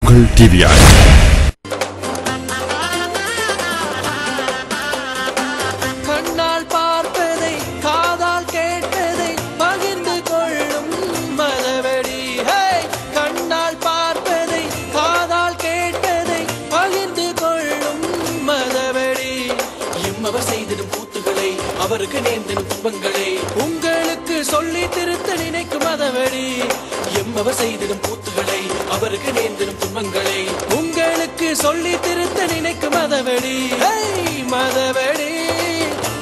உங்கள் டிவிஐ. கண்ணால் பார்ப்பதை காதால் கேட்பதை பகிர்ந்து கொள்ளும் மதவெடி. கண்ணால் பார்ப்பதை காதால் கேட்பதை பகிர்ந்து கொள்ளும் மதவெடி. எம்மவர் செய்திடும் கூத்துகளை அவருக்கு நேர்ந்திடும் துன்பங்களை உங்களுக்கு சொல்லி திருத்த நினைக்கும் மதவெடி. எம்மவர் செய்திடும் கூத்துகளை அவருக்கு நேர்ந்திடும் துன்பங்களை உங்களுக்கு சொல்லி திருத்த நினைக்கும் மதவெடி. மதவெடி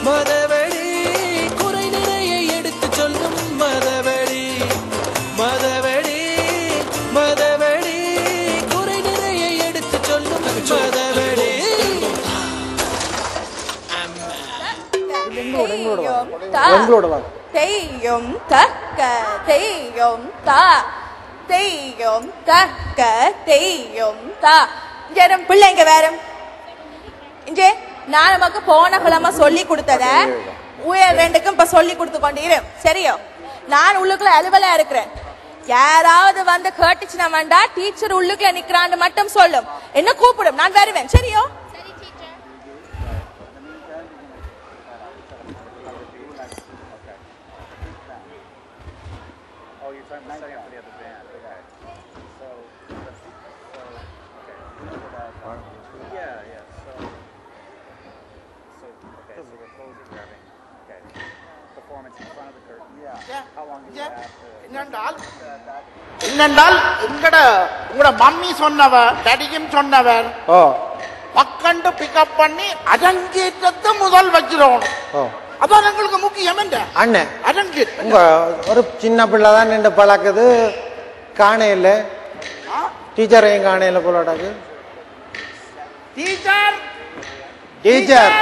மதவெடி குறை நிறைய எடுத்து சொல்லும் மதவெடி. மதவெடி மதவெடி குறை நிறைய எடுத்து சொல்லும் மதவெடி. தெய்யும் தக்க தெய்யும் தா தெய்யும் தக்க தெய்யும் தா. இங்க பிள்ளைங்க வேற இங்க நான் நமக்கு போன கிழமை சொல்லி கொடுத்தத உயர் ரெண்டுக்கும் இப்ப சொல்லி கொடுத்து கொண்டீரு. சரியோ? நான் உள்ளுக்குள்ள அலுவலா இருக்கிறேன். யாராவது வந்து கேட்டுச்சுன்னா வேண்டா டீச்சர் உள்ளுக்குள்ள நிக்கிறான்னு மட்டும் சொல்லும். என்ன கூப்பிடும், நான் வருவேன். சரியோ? என்னென்றால் உங்களோட மம்மி சொன்னவர் டடியும் சொன்னவர் பக்கண்டு பிக்கப் பண்ணி அரங்கேற்றத்தை முதல் வச்சிரும். அதான் எங்களுக்கு முக்கியம். அண்ணன் அரங்கேற்ற ஒரு சின்ன பிள்ளை தான் நின்று பழக்குது. காணையில் டீச்சரையும் காணையில் போலாடாக்கு. டீச்சர் டீச்சர்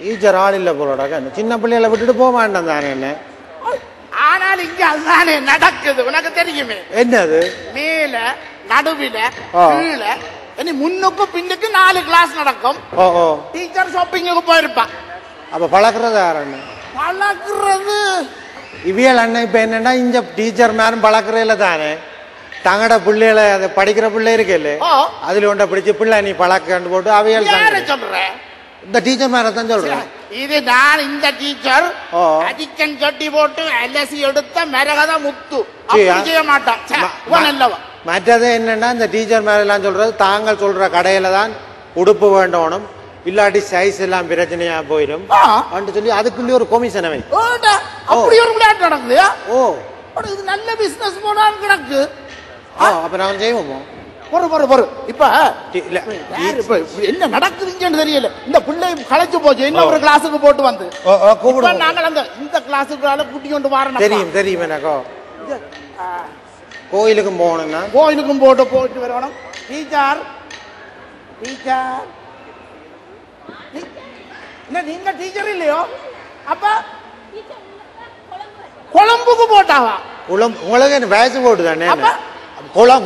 டீச்சர் ஆள் இல்லை போலாடாக்க. சின்ன பிள்ளைகளை விட்டுட்டு போக மாட்டேன் தானே என்ன. ஆனால் இங்க அதுதானே நடக்குது. உனக்கு தெரியுமே என்னது? மேல நடுவில கீழே இனி முன்னுக்கு பின்னுக்கு 4 கிளாஸ் நடக்கும். டீச்சர் ஷாப்பிங்குக்கு போயிருப்பான். அப்ப பழக்கிறது யார் அண்ணன்? பழக்கிறது இவியல் அண்ணன். இப்ப என்னன்னா இந்த டீச்சர் மேலும் பழக்கிறதுல தானே தங்கட பிள்ளைகளை அதை படிக்கிற பிள்ளை இருக்குல்ல, அதுல ஒன்றை பிடிச்சி பிள்ளை நீ பழக்கன்னு போட்டு அவியல் சொல்றேன். இந்த டீச்சர் மேல தான் சொல்றேன். இது நான் இந்த டீச்சர் அடிக்கன் சொட்டி போட்டு அலசி எடுத்த மரகத முத்து செய்ய மாட்டான். மற்றது என்னன்னா இந்த டீச்சர் மேல எல்லாம் சொல்றது தாங்கள் சொல்ற கடையில தான் உடுப்பு வேண்டணும், இல்லாட்டி சைஸ் எல்லாம் பிரச்சனையா போயிடும் சொல்லி அதுக்குள்ளே ஒரு கொமிஷன் அவை. அப்படி ஒரு விளையாட்டு நடக்குது. ஓ இது நல்ல பிசினஸ் போனாலும் கிடக்கு. அப்ப நாங்க செய்வோம். இப்ப என்ன நடக்குதுன்னு தெரியல. இந்த பிள்ளை களைச்சு போச்சு. இன்னொரு கிளாஸுக்கு போட்டு வந்து நாங்கள் அந்த இந்த கிளாஸுக்கு கூட்டி கொண்டு வரணும். தெரியும் எனக்கோ. கோயிலுக்கும் போகணும்னா கோயிலுக்கும் போட்டு வரணும். டீச்சர் டீச்சர் நீங்க டீச்சர் இல்லையோ? அப்ப குழம்புக்கு போட்டாவா? உங்களுக்கு வயசு போட்டு தானே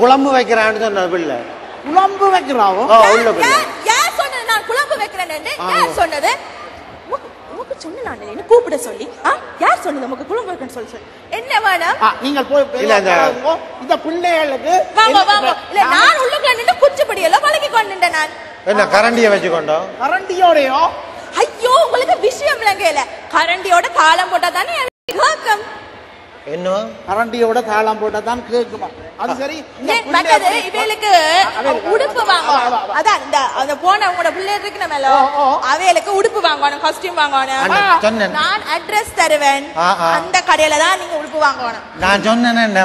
குழம்பு வைக்கிறான்னு சொன்ன பிள்ளை. குழம்பு வைக்கிறாவோ? யார் சொன்னது நான் குழம்பு வைக்கிறேன்னு? யார் சொன்னது? உனக்கு சொன்ன நான் என்ன கூப்பிட சொல்லி யார் சொன்னது நமக்கு குழம்பு வைக்கணும்னு சொல்லி? என்ன வேணும்? நீங்கள் போய் இந்த பிள்ளைகளுக்கு இல்ல நான் உள்ளுக்குள்ள நின்று குச்சிப்படி எல்லாம் பழகி கொண்டுட்டேன். நான் என்ன கரண்டியை வச்சுக்கொண்டோம்? கரண்டியோடையோ? ஐயோ உங்களுக்கு விஷயம் இல்லைங்க. கரண்டியோட தாளம் போட்டா தானே கேட்கும். என்ன கரண்டியோட தாளம் போட்டா தான் கேட்குமா? அது சரி. இவளுக்கு உடுப்பு வாங்கணும். அதான் இந்த அந்த போன உங்களோட பிள்ளை இருக்கு நம்ம அவைகளுக்கு உடுப்பு வாங்கணும், காஸ்டியூம் வாங்கணும். நான் அட்ரஸ் தருவேன். அந்த கடையில தான் நீங்க உடுப்பு வாங்கணும். நான் சொன்னேன் என்ன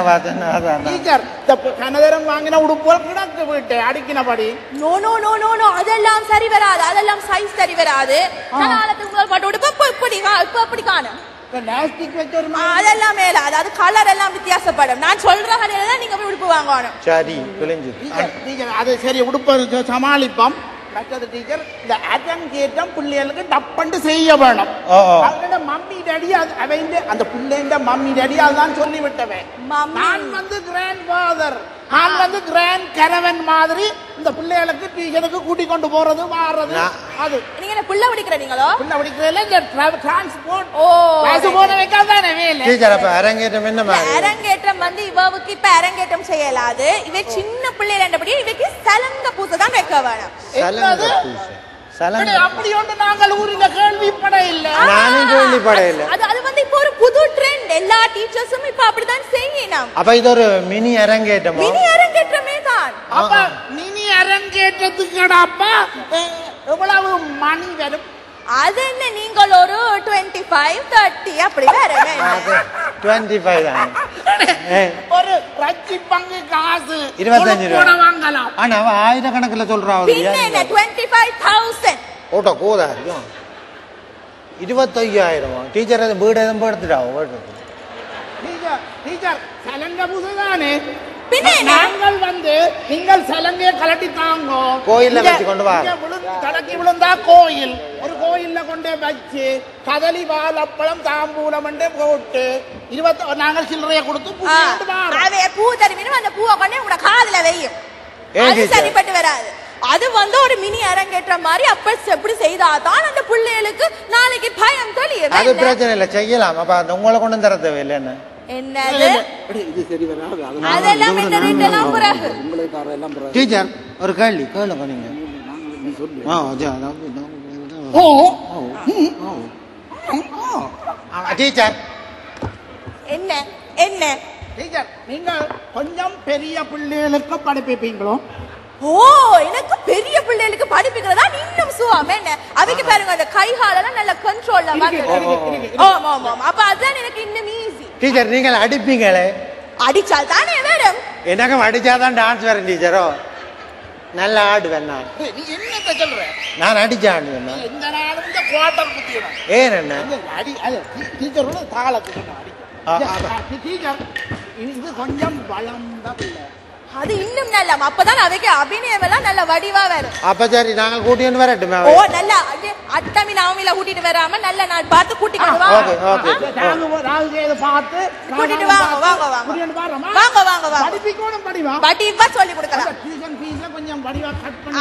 டீச்சர் கனதரம் வாங்கின உடுப்பு கிடக்கு போயிட்டு அடிக்கினபடி. No no no no no அதெல்லாம் சரி வராது. அதெல்லாம் சைஸ் சரி வராது. உங்கள் பாட்டு உடுப்பு இப்படி காணும். அதெல்லாம் மேல அதாவது கலர் எல்லாம் வித்தியாசப்படும். நான் சொல்ற கடையில தான் நீங்க போய் உடுப்பு வாங்கணும். சரி அது சரி உடுப்பு சமாளிப்போம். மற்றது டீச்சர் இந்த அரங்கேற்றம் பிள்ளைகளுக்கு டப்பண்டு செய்ய வேணும். அவங்களோட மம்மி டேடி அந்த பிள்ளைங்க மம்மி டேடி அதுதான் சொல்லி விட்டவன். நான் வந்து கிராண்ட் ஃபாதர், நான் வந்து கிராண்ட் கரவன் மாதிரி இந்த பிள்ளைகளுக்கு டீச்சருக்கு கூட்டி கொண்டு போறது வாடுறது. அது நீங்க என்ன புள்ள பிடிக்கிறீங்களோ? புள்ள பிடிக்கிறதுல இந்த டிரான்ஸ்போர்ட் போன வைக்காதானே வேலை. டீச்சர் அப்ப அரங்கேற்றம் என்ன மாதிரி? அரங்கேற்றம் வந்து இவவுக்கு இப்ப அரங்கேற்றம் செய்யலாது. இவ சின்ன பிள்ளைன்றபடி இவக்கு சலங்க பூசை தான் வைக்க வேணும். சலங்க பூசை அப்படி ஒன்று நாங்கள் ஊரில் கேள்விப்பட இல்லை. நானும் கேள்விப்பட இல்லை. அது வந்து இப்போ ஒரு புது ட்ரெண்ட். எல்லா டீச்சர்ஸும் இப்ப அப்படிதான் செய்யணும். அப்ப இது ஒரு மினி அரங்கேற்றம். மினி அரங்கேற்றமே தான். அப்ப மினி அரங்கேற்றத்துக்கு அப்பா எவ்வளவு மணி வரும்? அது என்ன நீங்கள் ஒரு 25-30 அப்படி வரவே. 25 தான். ஒரு ரச்சி பங்கு காசு 25 ரூபா வாங்கலாம். ஆனா அவ ஆயிரக்கணக்கில் சொல்றாங்க. என்ன 25,000 ஓட்டோ கோதா 25,000 டீச்சர் அது வீடு எதுவும் எடுத்துட்டாவோ? டீச்சர் சலங்க பூசை தானே. நாங்கள் வந்து நீங்கள் சலங்கையை கலட்டி தாங்கோ கோயில்ல வச்சு கொண்டு வா. தடக்கி விழுந்தா கோயில் ஒரு கோயில்ல கொண்டே வச்சு கதலி வாழப்பழம் தாம்பூலம் போட்டு 20 நாங்கள் சில்லறைய கொடுத்து பூ தருவீங்க. அந்த பூவை கொண்டே உங்களோட காதுல வையும். அது சரிப்பட்டு வராது. அது வந்து ஒரு மினி அரங்கேற்றம் மாதிரி அப்ப எப்படி செய்தாதான் அந்த பிள்ளைகளுக்கு நாளைக்கு பயம் தெரியும். அது பிரச்சனை இல்லை, செய்யலாம். அப்ப உங்களை கொண்டு தர தேவையில்லை. என்ன என்னது அதெல்லாம் இந்த ரேட்டெல்லாம் பிறகு டீச்சர் ஒரு கேள்வி கேளுங்க நீங்க. டீச்சர் என்ன என்ன டீச்சர் நீங்க கொஞ்சம் பெரிய பிள்ளைகளுக்கு படிப்பீங்களோ? ஓ, எனக்கு பெரிய பிள்ளைகளுக்கு படிப்புக்கிறதா இன்னும் சுவாம என்ன அவைக்கு பாருங்க அந்த கை காலெல்லாம் நல்ல கண்ட்ரோல்ல வந்து. ஆமா ஆமா அப்ப அதான் எனக்கு இன்னும் ஈஸி. டீச்சர் நீங்கள் அடிப்பீங்களே? அடிச்சால் தானே வரும். எனக்கும் அடிச்சாதான் டான்ஸ் வரும் டீச்சரோ. நல்ல ஆடுவேன் நான். நீ என்னத்த சொல்ற? நான் அடிச்ச ஆடுவேன். இந்த நாளும் இந்த குவார்டர் குத்திடுறேன். ஏன் என்ன அடி அது டீச்சரோட தாளத்துக்கு அடி. டீச்சர் இது கொஞ்சம் வளர்ந்த பிள்ளை. அது இன்னும் நல்ல அப்பதான் அவைக்கு அபிநயம் எல்லாம் நல்ல வடிவா வரும். அப்ப சரி நாங்க கூட்டிட்டு வரட்டுமே. ஓ நல்ல அட்டமி நவமில கூட்டிட்டு வராம நல்ல நாள் பார்த்து கூட்டிட்டு வாங்க. கூட்டிட்டு வாங்க வாங்க வாங்க வாங்க வாங்க படிப்பா சொல்லி கொடுக்கலாம்.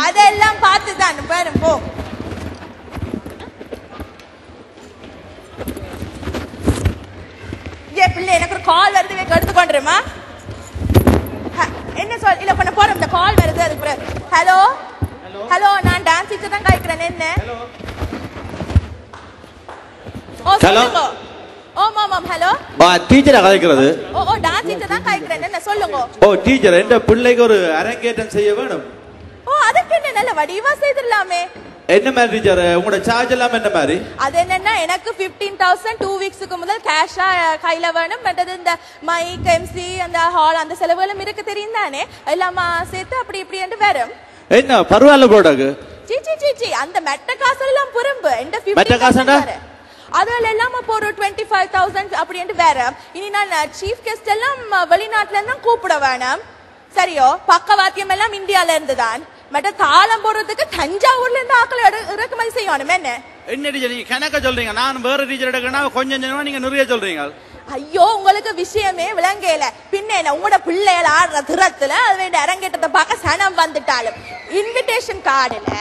அதெல்லாம் பார்த்து தான் பாருங்க. போ ஏ பிள்ளை எனக்கு ஒரு கால் வருது, எடுத்து கொண்டுருமா? என்ன சொல் இல்ல பண்ண போறோம். இந்த கால் வருது அதுக்கு. ஹலோ ஹலோ நான் டான்ஸ் டீச்சர் தான் காய்க்கிறேன். என்ன ஓ சொல்லுங்க. ஓ மாமாம் ஹலோ டீச்சரா காய்க்கிறது? ஓ டான்ஸ் டீச்சர் தான் காய்க்கிறேன். என்ன சொல்லுங்க. ஓ டீச்சர் என்ற பிள்ளைக்கு ஒரு அரங்கேற்றம் செய்ய வேணும். ஓ அதுக்கு என்ன நல்ல வடிவா செய்திடலாமே. என்ன மாதிரி டீச்சர் உங்களோட சார்ஜ் எல்லாம் என்ன மாதிரி? அது என்னன்னா எனக்கு 15,000 2 வீக்ஸ்க்கு முதல் கேஷா கையில வேணும். மற்றது இந்த மைக் எம்சி அந்த ஹால் அந்த செலவுகளும் இருக்கு தெரியும் தானே. எல்லாம் சேர்த்து அப்படி இப்படி என்று வரும். என்ன பரவாயில்ல போடாக்கு? சி சி சி சி அந்த மெட்ட காசு எல்லாம் புறம்பு. இந்த 15,000 அதுல எல்லாம் இப்போ ஒரு 25,000 அப்படி என்று வரும். இனி நான் சீஃப் கெஸ்ட் எல்லாம் வெளிநாட்டுல இருந்தா கூப்பிட வேணும். சரியோ? பக்கவாத்தியம் எல்லாம் இந்தியால இருந்துதான். மற்ற தாளம் போடுறதுக்கு தஞ்சாவூர்ல இருந்து ஆக்கள் இறக்குமதி செய்யணும். என்ன என்ன டீச்சர் நீங்க கணக்க சொல்றீங்க? நான் வேற டீச்சர் எடுக்கனா கொஞ்சம் நீங்க நிறைய சொல்றீங்க. ஐயோ உங்களுக்கு விஷயமே விளங்கல. பின்ன என்ன உங்களோட பிள்ளைகள் ஆடுற திறத்துல அது வேண்டிய அரங்கேற்றத்தை பார்க்க சனம் வந்துட்டாலும் இன்விடேஷன் கார்டுல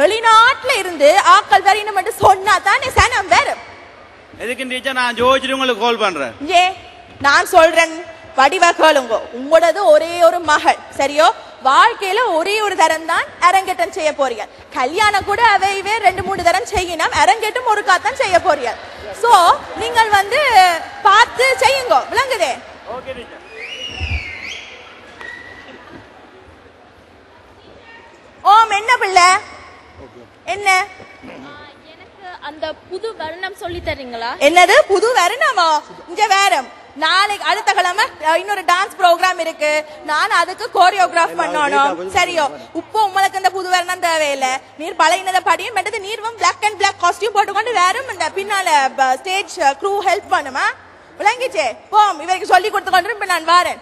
வெளிநாட்டுல இருந்து ஆக்கள் வரணும் என்று சொன்னா தானே சனம் வரும். எதுக்கு டீச்சர் நான் ஜோதிச்சு உங்களுக்கு கால் பண்றேன். ஏ நான் சொல்றேன் வடிவா கேளுங்க. உங்களோடது ஒரே ஒரு மகள் சரியோ? வாழ்க்கையில ஒரே ஒரு தரம் தான் அரங்கேற்றம் செய்ய போறீங்க. கல்யாணம் கூட அவைவே 2-3 தரம் செய்யணும். அரங்கேற்றம் ஒரு காத்தான் செய்ய போறீங்க. சோ நீங்கள் வந்து பார்த்து செய்யுங்க. விளங்குதே? ஓம் என்ன பிள்ளை என்ன எனக்கு அந்த புது வர்ணம் சொல்லி தரீங்களா? என்னது புது வர்ணமா? இங்க வேறம் நாளைக்கு அடுத்த கிழமை இன்னொரு டான்ஸ் ப்ரோக்ராம் இருக்கு. நான் அதுக்கு கோரியோகிராஃப் பண்ணணும். சரியோ? இப்போ உங்களுக்கு இந்த புது வர்ணம் தேவையில்லை. நீர் பழையனதை படியும் மெட்டது நீர்வும் பிளாக் அண்ட் பிளாக் காஸ்டியூம் போட்டுக்கொண்டு வேறும் இந்த பின்னால ஸ்டேஜ் க்ரூ ஹெல்ப் பண்ணுமா? விளங்கிச்சே? போம் இவருக்கு சொல்லி கொடுத்து கொண்டு இப்ப நான் வாரேன்.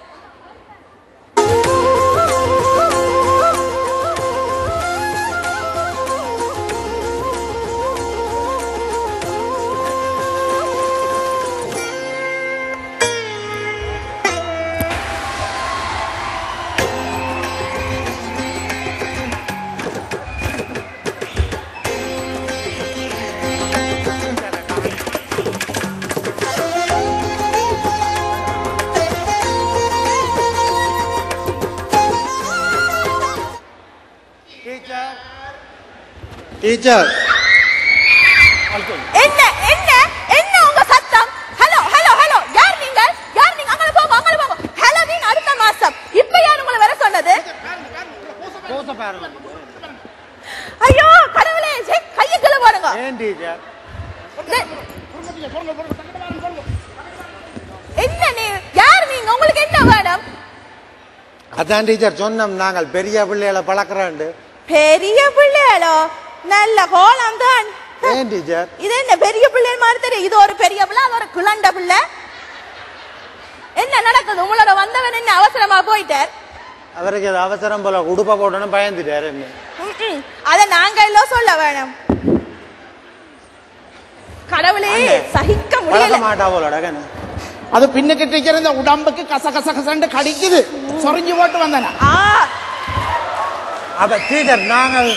டீச்சர் என்ன என்ன என்ன உங்க சத்தம்? ஹலோ ஹலோ ஹலோ, யார் நீங்க? யார் நீங்க? அங்க போங்க, அங்க போங்க. ஹலோவீன் அடுத்த மாசம். இப்ப யார் உங்களை வர சொன்னது? ஐயோ கடவுளே, கையை கீழ போடுங்க. ஏன் டீச்சர்? என்ன நீ யார் நீங்க? உங்களுக்கு என்ன வேணும்? அதான் டீச்சர் சொன்னோம் நாங்கள் பெரிய பிள்ளைகளை பழக்கிறோம். பெரிய பிள்ளைகளோ? நல்ல கோலம் தான். ஏன் டீச்சர்? இது என்ன பெரிய பிள்ளை மாதிரி தெரியும்? இது ஒரு பெரிய பிள்ளை, அது ஒரு குழந்தை பிள்ளை. என்ன நடக்குது? உங்களோட வந்தவன் என்ன அவசரமா போயிட்டார்? அவருக்கு அது அவசரம் போல உடுப்ப போட்டோன்னு பயந்துட்டாரு. என்ன அத நாங்க எல்லாம் சொல்ல வேணும். கடவுளே, சகிக்க முடியல. மாட்டா போலடா. அது பின்னுக்கு டீச்சர் இந்த உடம்புக்கு கச கச கசண்டு கடிக்குது. சொரிஞ்சு போட்டு வந்தேன். அப்ப டீச்சர் நாங்கள்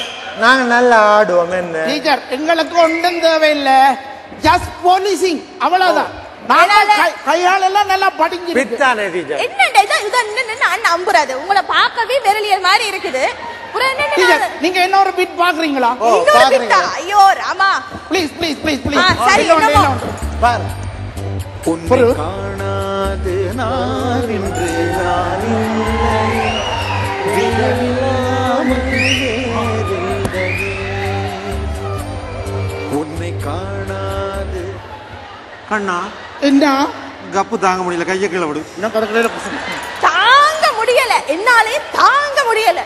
நல்லா ஆடுவோம். என்ன டீச்சர் எங்களுக்கு ஒன்றும் தேவையில்லை, ஜஸ்ட் போலீசிங் அவ்வளவுதான். கையால் எல்லாம் நல்லா படிஞ்சு பிட்டானே டீச்சர். என்னடா இது? இது என்ன நம்புறது? உங்களை பார்க்கவே வெரலியல் மாதிரி இருக்குது. நீங்க என்ன ஒரு பிட் பாக்குறீங்களா? ஐயோ Rama, please please please please. சரி பார். உன்னை காணாது நான் இன்று நான் உன்னை காணாது. அண்ணா என்ன கப்பு தாங்க முடியல, கையை கீழே விடு. தாங்க முடியல, என்னாலே தாங்க முடியல.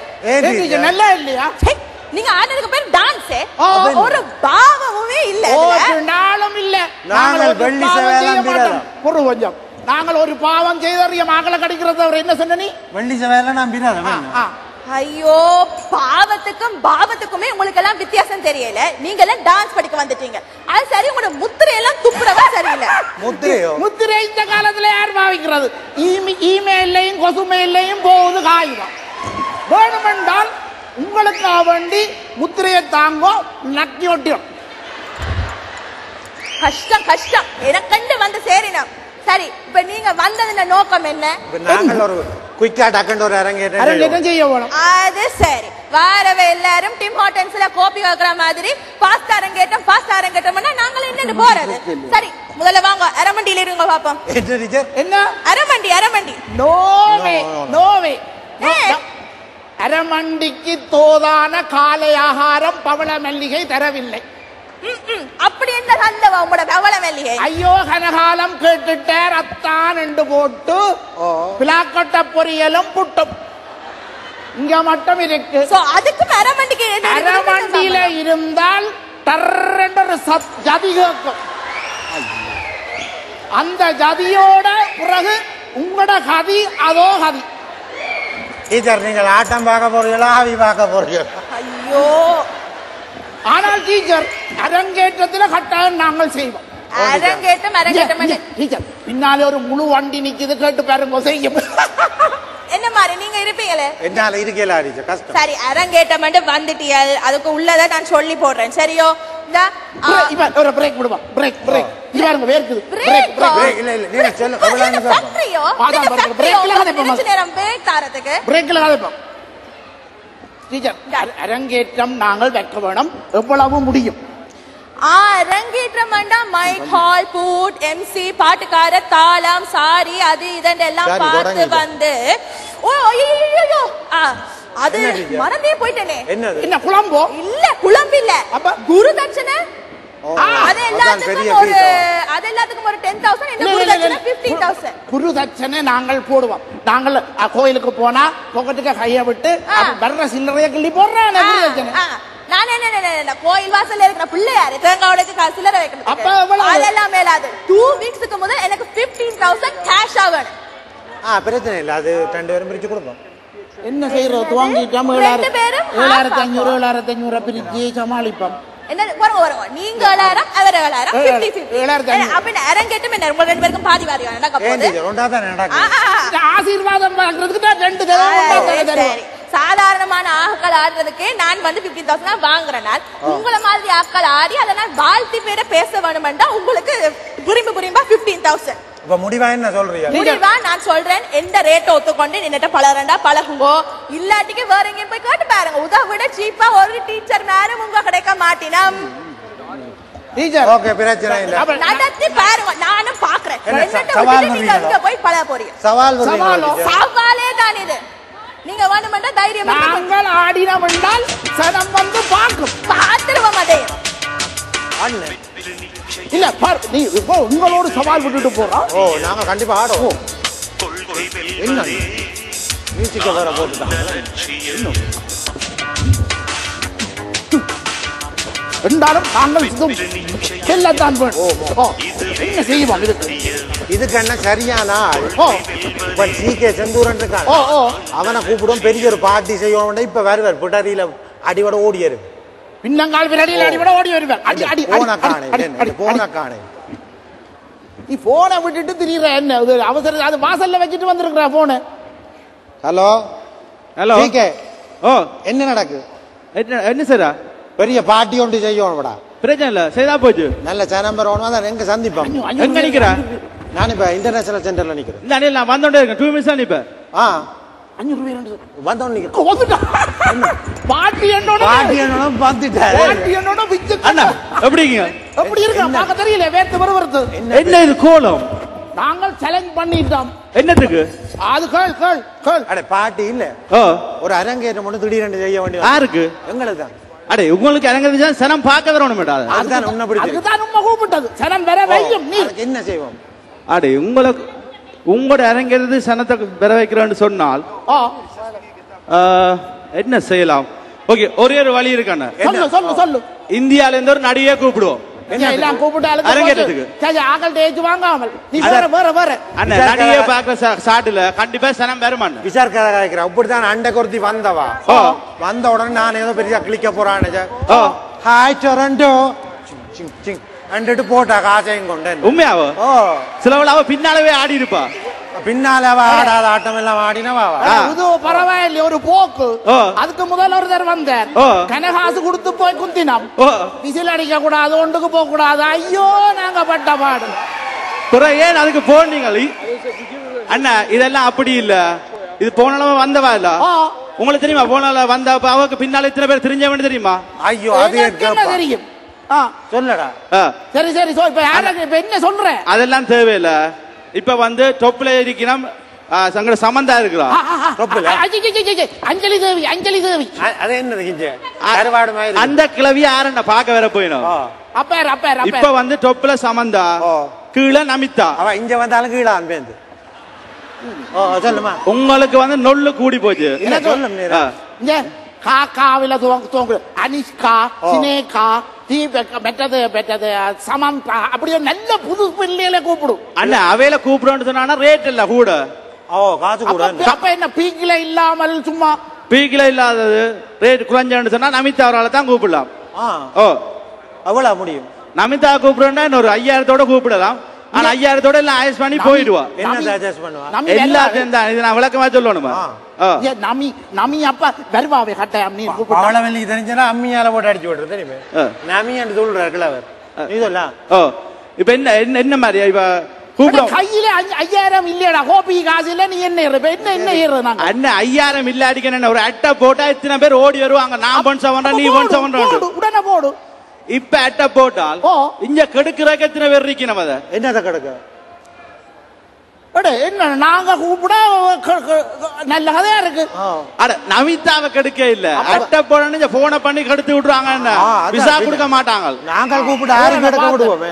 நல்லா இல்லையா? நீங்க ஆடுறதுக்கு பேர் டான்ஸ், ஒரு பாவமுமே இல்ல. நாளும் இல்ல. நாங்கள் வெள்ளி சேவையெல்லாம் ஒரு கொஞ்சம் நாங்கள் ஒரு பாவம் செய்தறிய மகளை கடிக்கிறத அவர் என்ன சொன்ன? நீ வெள்ளி சேவையெல்லாம் நான் பிராத. ஐயோ, பாவத்துக்கும் பாவத்துக்குமே உங்களுக்கு எல்லாம் வித்தியாசம் தெரியல. நீங்க எல்லாம் டான்ஸ் படிக்க வந்துட்டீங்க. அது சரி, உங்களோட முத்திரை எல்லாம் துப்புறவா சரியில்லை. முத்திரை இந்த காலத்துல யார் பாவிக்கிறது? இமெயிலையும் கொசுமெயிலையும் போகுது காகிதம். வேணுமென்றால் உங்களுக்கு வேண்டி முத்திரையை தாங்கோ, நக்கி ஒட்டியும். கஷ்டம் கஷ்டம், எனக்கண்டு வந்து சேரினம். சரி, இப்ப நீங்க வந்ததுல நோக்கம் என்ன? நாங்கள் ஒரு குயிக்கா டக்கண்ட் ஒரு அரங்கேற்றம் செய்ய போறோம். அது சரி, வாரவே எல்லாரும் டிம் ஹார்டன்ஸ்ல கோபி வைக்கிற மாதிரி பாஸ்தா அரங்கேற்றம்னா நாங்கள் என்னன்னு போறது? சரி, முதல்ல வாங்க அரமண்டியில இருங்க பாப்போம். என்ன அரமண்டி? நோவே நோவே. அரமண்டிக்கு தோதான காலை ஆகாரம் பவள மல்லிகை தரவில்லை. அப்படி என்ன சந்தவா உங்களோட பவள மல்லிகை? ஐயோ, கனகாலம் கேட்டுட்டார் அத்தான் என்று போட்டு பிளாக்கொட்ட பொரியலும் புட்டும் இங்க மட்டும் இருக்கு. அதுக்கு அரமண்டியில இருந்தால் டர்ரென்று ஜதி கேட்கும். அந்த ஜதியோட பிறகு உங்களோட கதி அதோ கதி. டீச்சர், நீங்கள் ஆட்டம் பார்க்க போறீங்களா, ஆவி பார்க்க போறீங்களா? ஐயோ, ஆனால் டீச்சர் அரங்கேற்றத்தில் கட்டாயம் நாங்கள் செய்வோம். அரங்கேற்றம் டீச்சர், பின்னாலே ஒரு முழு வண்டி நிக்குது, கேட்டு பாருங்க செய்யும். என்ன மாதிரி நீங்க இருப்பீங்களே? என்னால இருக்கல டீச்சர், கஷ்டம். சரி, அரங்கேற்றம் வந்துட்டியா? அதுக்கு உள்ளதை நான் சொல்லி போடுறேன், சரியோ? ஒரு பிரேக் விடுவோம். பிரேக் பிரேக் இவங்க வேர்க்குது. பிரேக் பிரேக் இல்ல இல்ல, நீங்க சொல்லுங்க. ஃபேக்டரியோ பிரேக் தாரத்துக்கு பிரேக்ல காதப்போம். டீச்சர், அரங்கேற்றம் நாங்கள் வைக்க வேணும். எவ்வளவு முடியும்? அரங்கேற்றம் மைக், ஹால், பூட், எம்சி, பாட்டுக்கார, தாளம், சாரி, அது இதெல்லாம் பார்த்து வந்து அது மறந்தே போயிட்டேனே. என்ன குழம்போ? இல்ல குழம்பு இல்ல, குரு தட்சணை. அது எல்லாத்துக்கும் ஒரு 10,000. என்ன குரு தட்சணை 15,000. குரு தட்சணை நாங்கள் போடுவோம். நாங்கள் கோயிலுக்கு போனா பொக்கெட்டுக்கு கைய விட்டு வர்ற சில்லறைய கிள்ளி போடுறேன். நான் என்ன கோயில் வாசல்ல இருக்கிற பிள்ளையாரு தேங்காவுடைக்கு சில்லறை வைக்கணும். அதெல்லாம் மேலாது 2 வீக்ஸ்க்கு முதல் எனக்கு 15,000 கேஷ் ஆகணும். பிரச்சனை இல்ல, அது 2 பேரும் பிரிச்சு கொடுப்போம். என்ன செய்யறோம்? துவாங்கிட்டோம். 7,500 பிரிச்சு சமாளிப்போம். என்ன வருங்க, நீங்க 7,000 அவர் 7,000 அப்படி அரங்கேற்றம் என்ன உங்க 2 பேருக்கும் பாதி வாரி நடக்க போகுது. ஆசீர்வாதம் வாங்குறதுக்கு தான் 2 தடவை. சாதாரணமான ஆட்கள் ஆடுறதுக்கு நான் வந்து 15,000 வாங்குறேன். உங்களை மாதிரி ஆட்கள் ஆடி அதை நான் வாழ்த்தி பேர பேச வேணுமெண்டா உங்களுக்கு புரிம்பா 15,000. இப்ப முடிவா என்ன சொல்றீங்க? முடிவா நான் சொல்றேன், எந்த ரேட்டை ஒத்துக்கொண்டு நின்னுட்ட பழகண்டா பழகுங்கோ, இல்லாட்டிக்கு வேற எங்கேயும் போய் கேட்டு பாருங்க. உதா விட சீப்பா ஒரு டீச்சர் மேலும் உங்க கிடைக்க மாட்டினம். டீச்சர் ஓகே, பிரச்சனை இல்ல. நடத்தி பாருங்க, நானும் பாக்குறேன். நீங்க போய் பழக போறீங்க. சவாலே தான் இது. நீங்க வேணுமெண்டா தைரியம் நாங்கள் ஆடினோம் என்றால் சனம் வந்து பார்க்கும். பார்த்துருவோம் அதையும். அண்ணன் இல்ல நீ இப்போ உங்களோட சவால் விட்டுட்டு போறோம். ஓ, நாங்க கண்டிப்பா ஆடுவோம். என்ன மியூசிக்க வேற போட்டுட்டாங்க. என்றாலும் நாங்கள் செல்லத்தான் என்ன செய்வோம் இதுக்கு என்ன சரியான ஆள்? இப்ப CK செந்தூரன் இருக்கான், அவனை கூப்பிடும், பெரிய ஒரு பார்ட்டி செய்வோம். இப்ப வருவார் பிடரியில அடிவட ஓடியாரு, பின்னங்கால் விரடியில் அடிவட ஓடி வருவார். போன காணை நீ போனை விட்டுட்டு திரியிற என்ன அவசரம்? அது வாசல்ல வச்சுட்டு வந்திருக்கிற போன. ஹலோ ஹலோ CK, ஓ என்ன நடக்கு? என்ன சார்? பெரிய பார்ட்டி ஒன்று செய்வோம்டா. பிரச்சனை இல்ல, செய்தா போச்சு. நல்ல சேனம்பர் ஒன்று எங்க சந்திப்போம். எங்க நிக்கிற? நான் இப்ப இன்டர்நேஷனல் சென்டர்ல நிக்கிறேன். இந்த அணியில் நான் வந்தோண்டே இருக்கேன். 2 மினிட்ஸ் தான் நிப்பேன். 500 ரூபாய் வந்தோன்னு நிக்கிறேன். பாட்டி என்னோட வந்துட்டாரு. பாட்டி என்னோட விச்சு அண்ணா எப்படி இருக்கீங்க? எப்படி இருக்கா? பார்க்க தெரியல, வேர்த்து வருவது. என்ன இது கோலம்? நாங்கள் சேலஞ்ச் பண்ணிட்டோம். என்னத்துக்கு? அது கேள் கேள் கேள். அட பாட்டி இல்ல, ஒரு அரங்கேற்றம் மட்டும் திடீரென்று செய்ய வேண்டியது. யாருக்கு? எங்களுக்கு தான். அடே உங்களுக்கு அரங்கேற்ற சனம் பார்க்க வரணும் மேடம். அதுதான் உன்னை பிடிச்சது. அதுதான் உண்மை கூப்பிட்டது. சனம் வர வையும். நீ என்ன செய்வோம்? அடே உங்களுக்கு உங்களோட அரங்கேறது சனத்தை பெற வைக்கிறோன்னு சொன்னால் என்ன செய்யலாம்? ஓகே, ஒரே ஒரு வழி இருக்கான. சொல்லு சொல்லு சொல்லு. இந்தியால இருந்து ஒரு நடிகை கூப்பிடுவோம். எல்லாம் கூப்பிட்டாலும் அரங்கேற்றத்துக்கு. சரி, ஆகல் தேய்ச்சி வாங்காமல் நீ வேற வேற வேற அண்ணா நடிகை பார்க்குற சாட்டுல கண்டிப்பா சனம் பெருமான் விசார் கதை காய்க்கிறேன். அப்படித்தான் அண்டை கொருத்தி வந்தவா. வந்த உடனே நான் ஏதோ பெரிய கிளிக்க போறான்னு ஹாய் டொரண்டோ அண்டுட்டு போட்டா காசையும் கொண்டு. உண்மையாவோ? சிலவள அவ பின்னாலவே ஆடி இருப்பா. பின்னால ஆடாத ஆட்டம் எல்லாம் ஆடினவா. இது பரவாயில்ல, ஒரு போக்கு. அதுக்கு முதல் ஒருத்தர் வந்தார், கனகாசு கொடுத்து போய் குத்தினம். விசில் அடிக்க கூடாது, ஒன்றுக்கு போக கூடாது. ஐயோ, நாங்க பட்ட பாடு. ஏன் அதுக்கு போனீங்க அண்ணா? இதெல்லாம் அப்படி இல்ல. இது போனாலும் வந்தவா இல்ல. உங்களுக்கு தெரியுமா போனால வந்த அவருக்கு பின்னால இத்தனை பேர் தெரிஞ்சவன்னு தெரியுமா? ஐயோ, அது என்ன தெரியும்? சொல்லடா. சரி சரி, இப்ப என்ன சொல்ற? அதெல்லாம் தேவையில்ல. இப்ப வந்து டொப்ல இருக்கணும், சங்கட சம்பந்தா இருக்கிறா. அஞ்சலி தேவி, அஞ்சலி தேவி. அது என்ன அந்த கிளவி யாருன்னா பாக்க வர போயிடும். இப்ப வந்து டொப்ல சமந்தா, கீழே நமிதா. அவ இங்க வந்தாலும் கீழே அன்பேந்து. சொல்லுமா, உங்களுக்கு வந்து நொல்லு கூடி போச்சு. என்ன சொல்லுங்க? காக்காவில தோங்கு அனிஷ்கா, சினேகா, பெற்றது பெற்றது சமந்தா, அப்படியே நல்ல புது பிள்ளைகளை கூப்பிடும். அண்ணா அவையில கூப்பிடுன்னு சொன்னா ரேட் இல்ல கூட. காசு கூட. அப்ப என்ன பீக்கில இல்லாமல் சும்மா பீக்கில இல்லாதது ரேட் குறைஞ்சு சொன்னா நமிதா அவரால் தான் கூப்பிடலாம். அவ்வளவு முடியும். நமிதா கூப்பிடுறா இன்னொரு 5000 கூப்பிடலாம். ஆனா 5000 எல்லாம் அட்ஜஸ்ட் பண்ணி போயிடுவா. என்ன அட்ஜஸ்ட் பண்ணுவா? எல்லாத்தையும் தான். இது நான் விளக்கமா சொல்லணுமா? நமி நமி அப்ப வருவாவே கட்டாயம். நீ பாலவெளிக்கு தெரிஞ்சா அம்மியால போட்டு அடிச்சு விடுறது தெரியுமே. நமி என்று சொல்றாருல அவர். நீ சொல்லலாம். இப்ப என்ன என்ன மாதிரி இப்ப கூப்பிடும் கையில 5000 இல்லடா, கோபி காசு இல்ல. நீ என்ன என்ன என்ன ஏறுறது? நாங்க அண்ணன் 5000 இல்ல அடிக்கணும். ஒரு அட்டை போட்டா இத்தனை பேர் ஓடி வருவாங்க. நான் 1,700 நீ 1,700 உடனே போடு. இப்ப அட்டை போட்டால் இங்க கெடுக்கிறக்கு எத்தனை பேர் இருக்கணும்? அத என்னத கெடுக்க? என்ன நாங்க கூப்பிட நல்ல கதையா இருக்கு. அட நமிதாவை கெடுக்க இல்ல, அட்டை போட போன பண்ணி கெடுத்து விட்டுருவாங்க. விசா கொடுக்க மாட்டாங்க. நாங்கள் கூப்பிட்டு யாரும் கெடுக்க விடுவோம்.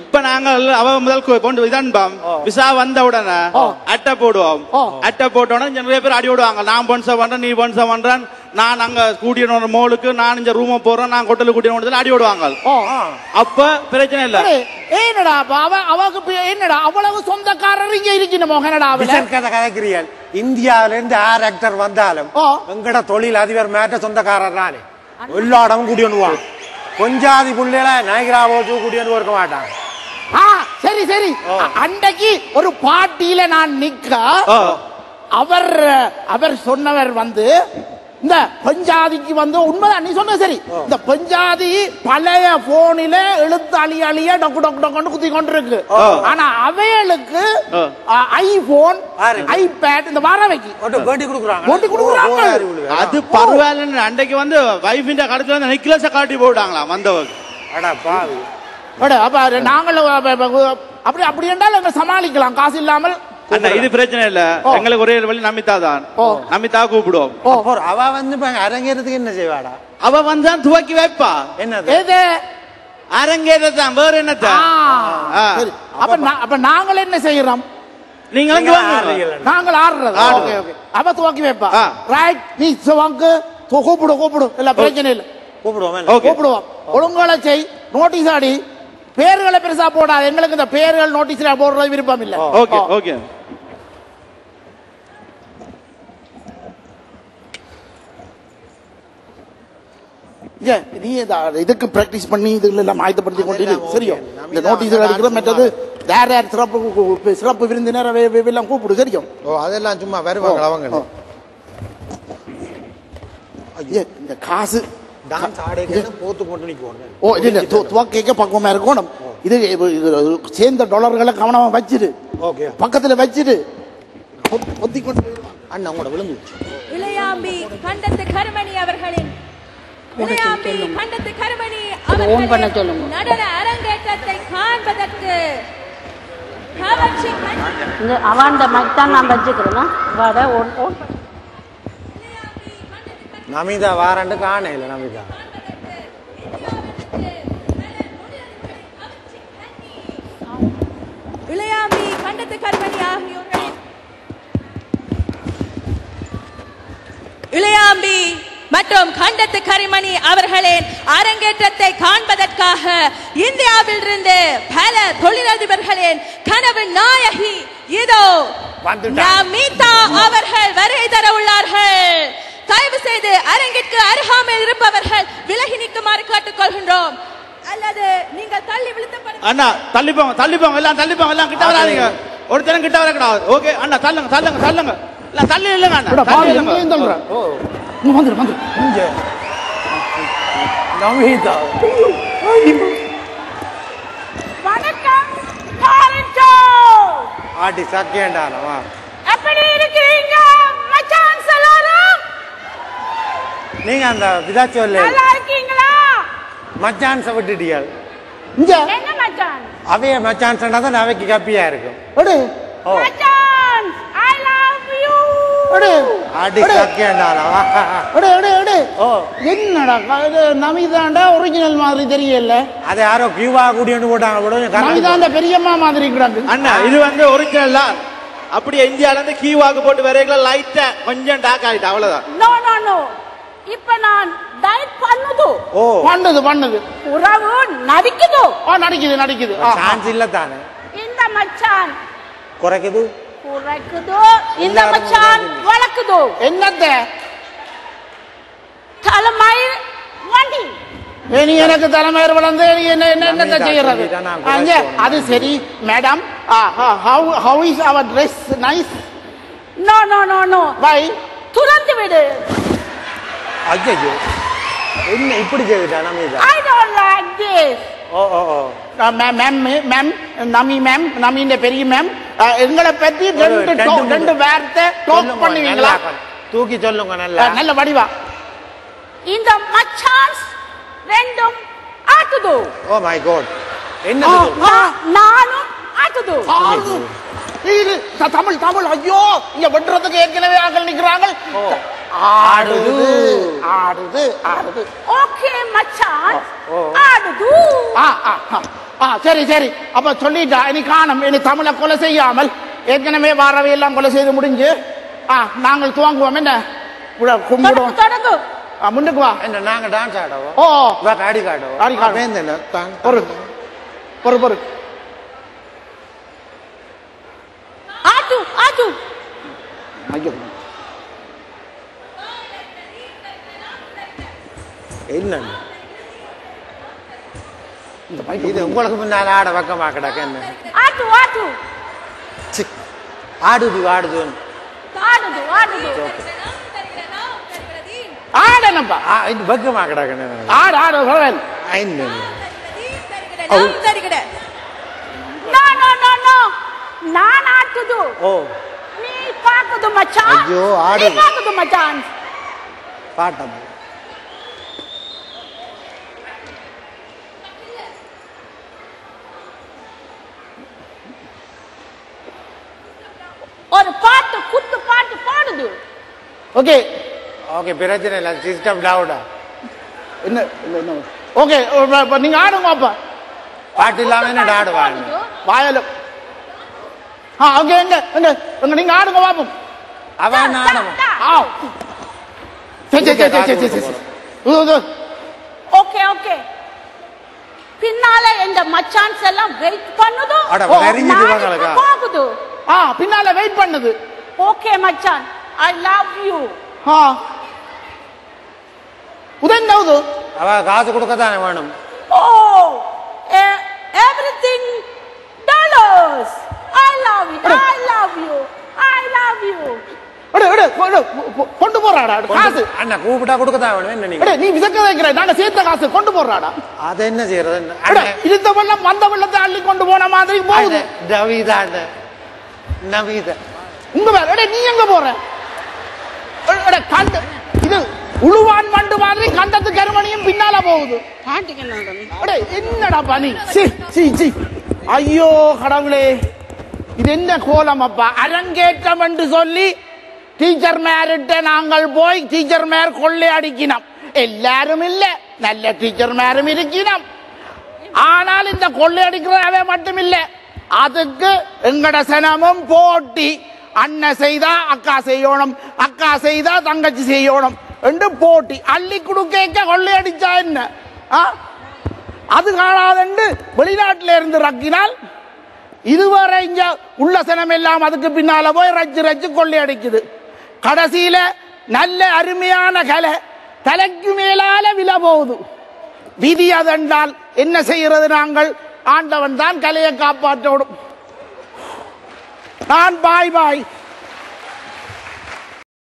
இப்ப நாங்கள் அவ முதல் கொண்டு இதான்பம் விசா வந்த உடனே அட்டை போடுவோம். அட்டை போட்ட உடனே நிறைய பேர் அடி விடுவாங்க. நான் 1,700 நீ 1,700, நான் அங்க கூட்டிய மோளுக்கு நான் இந்த ரூம போறேன், நான் கொட்டல கூட்டிய அடி விடுவாங்க. அப்ப பிரச்சனை இல்ல. என்னடா அவக்கு என்னடா அவ்வளவு சொந்தக்காரர் இங்க இருக்கணும். கதைக்கிறீர்கள். இந்தியாவில இருந்து 6 ஆக்டர் வந்தாலும் எங்கட தொழில் அதிபர் மேட்ட சொந்தக்காரர் தானே. எல்லா இடமும் கூட்டி வந்துவாங்க. கொஞ்சாதி புள்ளையில நாயகரா போச்சு கூட்டி வந்து இருக்க மாட்டாங்க. சரி சரி, அன்றைக்கு ஒரு பாட்டியில நான் நிக்க அவர் சொன்னவர் வந்து இந்த பெஞ்சாதிக்கு வந்து உண்மைதான் நீ சொன்ன சரி. இந்த பெஞ்சாதி பழைய போனில எழுத்து அழிய டொக்கு டொக்கு டொக்குன்னு குத்தி கொண்டிருக்கு. ஆனா அவைகளுக்கு ஐபோன் ஐபேட் இந்த வரவைக்கு வேண்டி கொடுக்குறாங்க. அது பரவாயில்ல. அன்றைக்கு வந்து வைஃபின் கடைசியில் வந்து நெக்லஸ காட்டி போட்டாங்களா வந்தவங்க. அப்ப நாங்களும் அப்படி அப்படி என்றால் எங்க சமாளிக்கலாம் காசு இல்லாமல். இது பிரச்சனை இல்ல. எங்களுக்கு ஒரே வழி நமிதா தான். நமிதா கூப்பிடுவோம். அவ வந்து அரங்கேறதுக்கு என்ன செய்வாடா? அவ வந்து துவக்கி வைப்பா. என்னது அரங்கேறதான் வேற என்னத்தான். அப்ப நாங்கள் என்ன செய்யறோம்? நாங்கள் ஆடுறது. அவ துவக்கி வைப்பா. ரைட் நீ துவக்கு கூப்பிடு இல்ல பிரச்சனை இல்ல கூப்பிடுவோம். ஒழுங்கால செய். நோட்டீஸ் ஆடி பேர்களை பெருசா போடாது. எங்களுக்கு இந்த பேர்கள் நோட்டீஸ்ல போடுறது விருப்பம் இல்ல. Okay okay. நீ இதுக்கு பிராக்டிஸ் பண்ணி இதுல எல்லாம் ஆயத்தப்படுத்தி கொண்டு சரியும். இந்த நோட்டீஸ் அடிக்கிற மற்றது வேற யார் சிறப்பு விருந்தினர் எல்லாம் கூப்பிடு சரியும். அதெல்லாம் சும்மா வருவாங்க அவங்க. இந்த காசு போத்து போட்டு நிற்கும். ஓ இல்ல துவக்க பக்குவமா இருக்கணும். இது சேர்ந்த டாலர்களை கவனமா வச்சிரு. பக்கத்துல வச்சிட்டு பொத்தி கொண்டு அண்ணா உங்களோட விழுந்து. இளையாம்பி கண்டத்து கருமணி அவர்களின் நடன அரங்கேற்றத்தை காண்பதற்கு அவன் மைத்தான் நான் வச்சுக்கிறேன்னா நமிதா வாரண்டு காணையில நமிதா இளையாம்பி கண்டத்து கருமணி ஆகியோர்களின் இளையாம்பி மற்றும் கண்டத்து கரிமணி அவர்களின் அரங்கேற்றத்தை காண்பதற்காக இந்தியாவில் இருந்து பல தொழிலதிபர்களின் கனவு நாயகி இதோ நமிதா அவர்கள் வருகை தர உள்ளார்கள். தயவு செய்து அரங்கிற்கு அருகாமையில் இருப்பவர்கள் விலகி நிற்குமாறு கேட்டுக்கொள்கின்றோம். அல்லது நீங்கள் தள்ளி விழுத்தப்படுங்க. அண்ணா தள்ளிப்போங்க எல்லாம் தள்ளிப்போங்க. எல்லாம் கிட்ட வராதீங்க. ஒருத்தரும் கிட்ட வரக்கூடாது. ஓகே அண்ணா தள்ளுங்க எல்லாம் தள்ளி இல்லைங்க அண்ணா. வணக்கம் ஆட்டி சக்கேண்டானவா எப்படி இருக்கீங்க மச்சான் எல்லாரும்? நீங்க அந்த விதாச்சோல்ல நல்லா இருக்கீங்களா? மச்சான் விட்டுட்டீங்க. என்ன மச்சான்? அவைய மச்சான் சொன்னா தான் அவைக்கு கப்பியா இருக்கும். மச்சான் ஐ லவ் யூ. என்னடா நமிதாண்டா ஒரிஜினல் மாதிரி தெரியல. அது யாரோ கியூவா கூடிட்டு போட்டாங்க. நமிதாண்ட பெரியம்மா மாதிரி அண்ணா இது வந்து ஒரிஜினல் தான். அப்படியே இந்தியால இருந்து கியூவாக்கு போட்டு வரையில லைட்டா கொஞ்சம் டாக் ஆயிட்டு அவ்வளவுதான். நோ இப்ப நான் டயட் பண்ணுது உறவு நடிக்குது. சான்ஸ் இல்ல தானே. இந்த மச்சான் குறைக்குது இந்த மச்சான் வளக்குது. என்னத்த தலைமயிர் வண்டி நீ எனக்கு தலைமையர் வளர்ந்து என்ன செய்யறது? அது சரி madam. how is our dress nice? no why? துறந்து விடு. ஐயோ என்ன இப்படி செய்துடா Namitha? I don't like this. Ma'am நமியின் பெரிய மேம் எங்களை பத்தி ரெண்டு வார்த்தை டாக் பண்ணுவீங்களா? தூக்கி சொல்லுங்க. நல்ல வடிவா. இந்த மச்சான்ஸ் ரெண்டும் ஆட்டுது. ஓ மை காட் என்ன நானும் ஆட்டுது. தமிழ் ஐயோ இங்க வெட்டுறதுக்கு ஏற்கனவே ஆட்கள் நிக்கிறாங்க. ஆடுது ஓகே மச்சான் ஆடுது. சரி அப்ப சொல்லிட்டா இனி காணும். இனி தமிழை கொலை செய்யாமல் ஏற்கனவே வாரவை எல்லாம் கொலை செய்து முடிஞ்சு நாங்கள் துவங்குவோம். என்ன கும்பிடுவோம். தொடங்கு. முன்னுக்கு வா. என்ன நாங்க டான்ஸ் ஆடுவோம். ஆடி காடுவோம். பொறு ஆட்டு ஐயோ என்ன இது உங்களுக்கு முன்னால ஆட பக்கமா கிடக்க. என்ன ஆடுது. தானப்பா இது பக்கமா கிடக்கணும் ஆடு ஆடு பரவாயில்ல நான் ஆட்டுது நீ பாக்குது மச்சான் ஐயோ ஆடு நீ பாக்குது மச்சான் பாட்டம் ஒரு பாட்டு குத்து பாட்டு பாடுது ஓகே ஓகே பிரச்சனை இல்லை சிஸ்டம் டவுடா என்ன என்ன ஓகே நீங்க ஆடுங்க அப்பா பாட்டு இல்லாம என்ன ஆடுவாங்க வாயல ஓகே எங்க எங்க எங்க நீங்க ஆடுங்க பாப்போம் அவன் ஆடணும் சரி சரி சரி சரி சரி ஓகே ஓகே பின்னால இந்த மச்சான்ஸ் எல்லாம் வெயிட் பண்ணுது அட வெறிஞ்சிட்டு வாங்களா போகுது பின்னால வெயிட் பண்ணுது ஓகே மச்சான் ஐ லவ் யூ உதன்னவுது அவ காசு கொடுக்க தானே வேணும் ஓ everything dollars I love you I love you I love you கொண்டு போறாடா காசு அண்ணா கூப்பிட்டா கொடுக்க தான் வேணும் என்ன நீங்க நீ விசக்க வைக்கிற நாங்க சேர்த்த காசு கொண்டு போறாடா அது என்ன செய்யறது இருந்த வெள்ளம் வந்த வெள்ளத்தை அள்ளி கொண்டு போன மாதிரி போகுது நவீதா நவீதா உங்க வேற நீ எங்க போற கண்டு இது உழுவான் மண்டு மாதிரி கண்டத்து கருமணியும் பின்னால போகுது என்னடா பனி ஐயோ கடவுளே இது என்ன கோலம் அப்பா அரங்கேற்றம் என்று சொல்லி டீச்சர் மேரிட்ட நாங்கள் போய் டீச்சர் மேர் கொள்ளை அடிக்கணும் எல்லாரும் இல்ல நல்ல டீச்சர் மேரும் இருக்கணும் ஆனால் இந்த கொள்ளை அடிக்கிறவே மட்டும் இல்ல அதுக்கு எங்கட சனமும் போட்டி அண்ணன் செய்தா அக்கா செய்யணும் அக்கா செய்தா தங்கச்சி செய்யணும் என்று போட்டி அள்ளி குடுக்க கொள்ளையடிச்சா என்ன அது காணாதென்று வெளிநாட்டில இருந்து ரக்கினால் இதுவரை இங்க உள்ள சனம் எல்லாம் அதுக்கு பின்னால போய் ரச்சு ரச்சு கொள்ளையடிக்குது கடைசியில நல்ல அருமையான கலை தலைக்கு மேலால விலை போகுது விதி அதென்றால் என்ன செய்கிறது நாங்கள் ஆண்டவன் தான் கலையை காப்பாற்றோடும் நான் பாய் பாய்